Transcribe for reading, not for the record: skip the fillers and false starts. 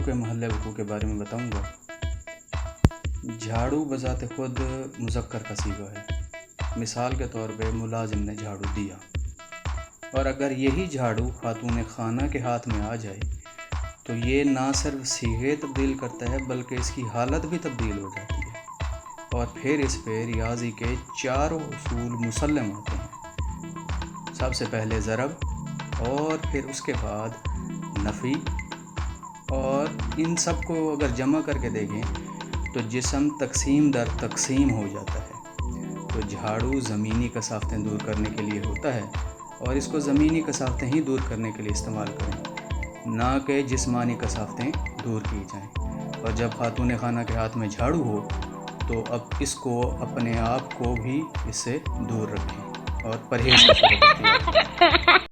کے محل وقوع کے بارے میں بتاؤں گا۔ جھاڑو بذات خود مذکر کا صیغہ ہے۔ مثال کے طور پہ ملازم نے جھاڑو دیا، اور اگر یہی جھاڑو خاتون خانہ کے ہاتھ میں آ جائے تو یہ نہ صرف صیغے تبدیل کرتا ہے بلکہ اس کی حالت بھی تبدیل ہو جاتی ہے، اور پھر اس پہ ریاضی کے 4 اصول مسلم ہوتے ہیں۔ سب سے پہلے ضرب، اور پھر اس کے بعد نفی، اور ان سب کو اگر جمع کر کے دیکھیں تو جسم تقسیم در تقسیم ہو جاتا ہے۔ تو جھاڑو زمینی کثافتیں دور کرنے کے لیے ہوتا ہے، اور اس کو زمینی کثافتیں ہی دور کرنے کے لیے استعمال کریں، نہ کہ جسمانی کثافتیں دور کی جائیں۔ اور جب خاتون خانہ کے ہاتھ میں جھاڑو ہو تو اب اس کو اپنے آپ کو بھی اس سے دور رکھیں اور پرہیز کی صورت اختیار کریں۔